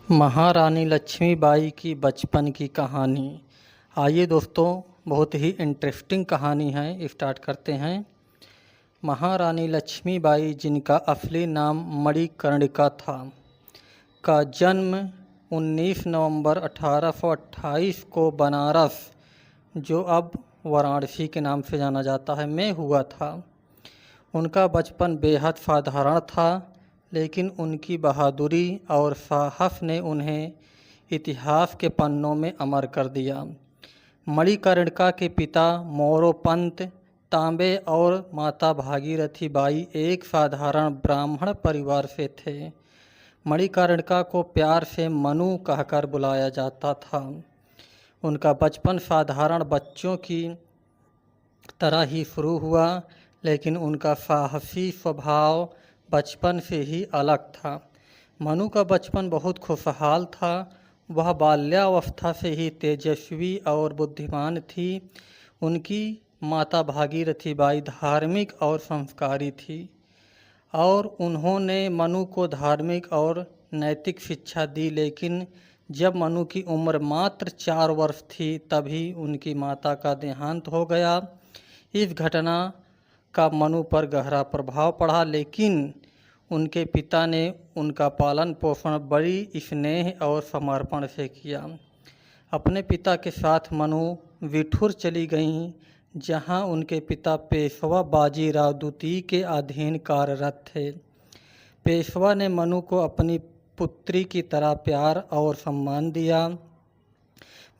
महारानी लक्ष्मीबाई की बचपन की कहानी। आइए दोस्तों, बहुत ही इंटरेस्टिंग कहानी है, स्टार्ट करते हैं। महारानी लक्ष्मीबाई, जिनका असली नाम मणिकर्णिका था, का जन्म 19 नवंबर 1828 को बनारस, जो अब वाराणसी के नाम से जाना जाता है, में हुआ था। उनका बचपन बेहद साधारण था, लेकिन उनकी बहादुरी और साहस ने उन्हें इतिहास के पन्नों में अमर कर दिया। मणिकर्णिका के पिता मोरोपंत तांबे और माता भागीरथी बाई एक साधारण ब्राह्मण परिवार से थे। मणिकर्णिका को प्यार से मनु कहकर बुलाया जाता था। उनका बचपन साधारण बच्चों की तरह ही शुरू हुआ, लेकिन उनका साहसी स्वभाव बचपन से ही अलग था। मनु का बचपन बहुत खुशहाल था। वह बाल्यावस्था से ही तेजस्वी और बुद्धिमान थी। उनकी माता भागीरथी बाई धार्मिक और संस्कारी थी, और उन्होंने मनु को धार्मिक और नैतिक शिक्षा दी। लेकिन जब मनु की उम्र मात्र 4 वर्ष थी, तभी उनकी माता का देहांत हो गया। इस घटना का मनु पर गहरा प्रभाव पड़ा, लेकिन उनके पिता ने उनका पालन पोषण बड़ी स्नेह और समर्पण से किया। अपने पिता के साथ मनु विठूर चली गईं, जहां उनके पिता पेशवा बाजीराव द्वितीय के अधीन कार्यरत थे। पेशवा ने मनु को अपनी पुत्री की तरह प्यार और सम्मान दिया।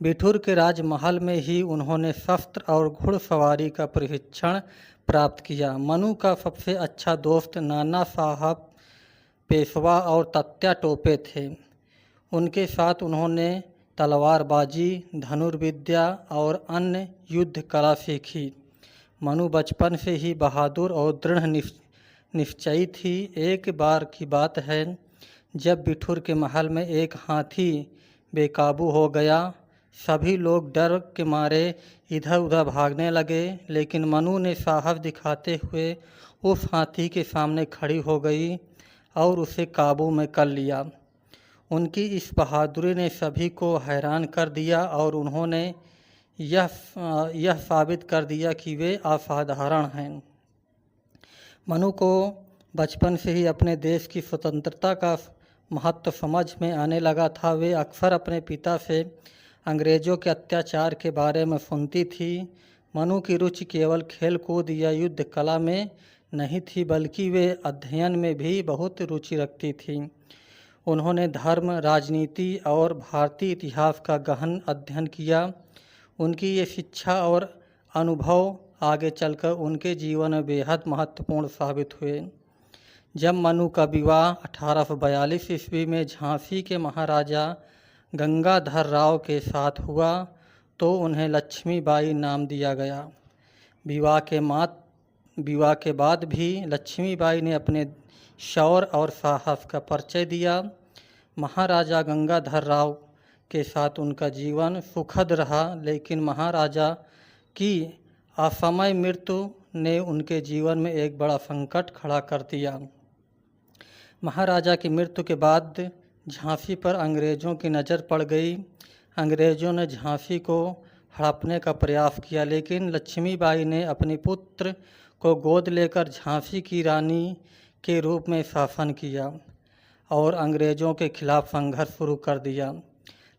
बिठूर के राजमहल में ही उन्होंने शस्त्र और घुड़सवारी का प्रशिक्षण प्राप्त किया। मनु का सबसे अच्छा दोस्त नाना साहब पेशवा और तत्या टोपे थे। उनके साथ उन्होंने तलवारबाजी, धनुर्विद्या और अन्य युद्ध कला सीखी। मनु बचपन से ही बहादुर और दृढ़ निश्चयी थी। एक बार की बात है, जब बिठूर के महल में एक हाथी बेकाबू हो गया। सभी लोग डर के मारे इधर उधर भागने लगे, लेकिन मनु ने साहस दिखाते हुए उस हाथी के सामने खड़ी हो गई और उसे काबू में कर लिया। उनकी इस बहादुरी ने सभी को हैरान कर दिया और उन्होंने यह साबित कर दिया कि वे असाधारण हैं। मनु को बचपन से ही अपने देश की स्वतंत्रता का महत्व समझ में आने लगा था। वे अक्सर अपने पिता से अंग्रेज़ों के अत्याचार के बारे में सुनती थी। मनु की रुचि केवल खेल कूद या युद्ध कला में नहीं थी, बल्कि वे अध्ययन में भी बहुत रुचि रखती थी। उन्होंने धर्म, राजनीति और भारतीय इतिहास का गहन अध्ययन किया। उनकी ये शिक्षा और अनुभव आगे चलकर उनके जीवन में बेहद महत्वपूर्ण साबित हुए। जब मनु का विवाह 1842 ईस्वी में झांसी के महाराजा गंगाधर राव के साथ हुआ, तो उन्हें लक्ष्मीबाई नाम दिया गया। विवाह के बाद भी लक्ष्मीबाई ने अपने शौर्य और साहस का परिचय दिया। महाराजा गंगाधर राव के साथ उनका जीवन सुखद रहा, लेकिन महाराजा की असमय मृत्यु ने उनके जीवन में एक बड़ा संकट खड़ा कर दिया। महाराजा की मृत्यु के बाद झांसी पर अंग्रेज़ों की नज़र पड़ गई। अंग्रेज़ों ने झांसी को हड़पने का प्रयास किया, लेकिन लक्ष्मीबाई ने अपने पुत्र को गोद लेकर झांसी की रानी के रूप में शासन किया और अंग्रेज़ों के खिलाफ संघर्ष शुरू कर दिया।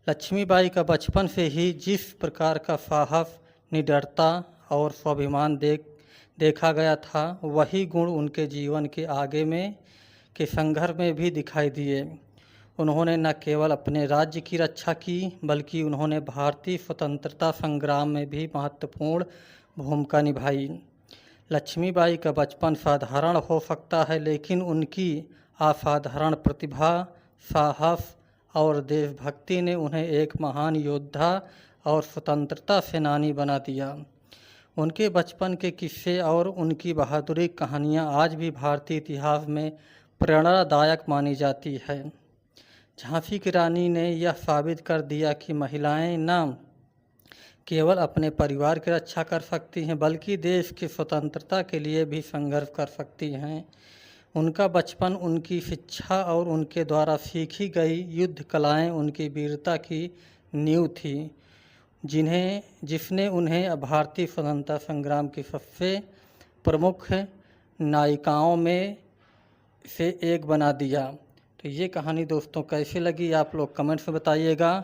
लक्ष्मीबाई का बचपन से ही जिस प्रकार का साहस, निडरता और स्वाभिमान देखा गया था, वही गुण उनके जीवन के आगे के संघर्ष में भी दिखाई दिए। उन्होंने न केवल अपने राज्य की रक्षा की, बल्कि उन्होंने भारतीय स्वतंत्रता संग्राम में भी महत्वपूर्ण भूमिका निभाई। लक्ष्मीबाई का बचपन साधारण हो सकता है, लेकिन उनकी असाधारण प्रतिभा, साहस और देशभक्ति ने उन्हें एक महान योद्धा और स्वतंत्रता सेनानी बना दिया। उनके बचपन के किस्से और उनकी बहादुरी कहानियाँ आज भी भारतीय इतिहास में प्रेरणादायक मानी जाती है। झांसी की रानी ने यह साबित कर दिया कि महिलाएं न केवल अपने परिवार की रक्षा कर सकती हैं, बल्कि देश की स्वतंत्रता के लिए भी संघर्ष कर सकती हैं। उनका बचपन, उनकी शिक्षा और उनके द्वारा सीखी गई युद्ध कलाएं उनकी वीरता की नींव थी, जिसने उन्हें भारतीय स्वतंत्रता संग्राम की सबसे प्रमुख नायिकाओं में से एक बना दिया। तो ये कहानी दोस्तों कैसी लगी आप लोग कमेंट्स में बताइएगा।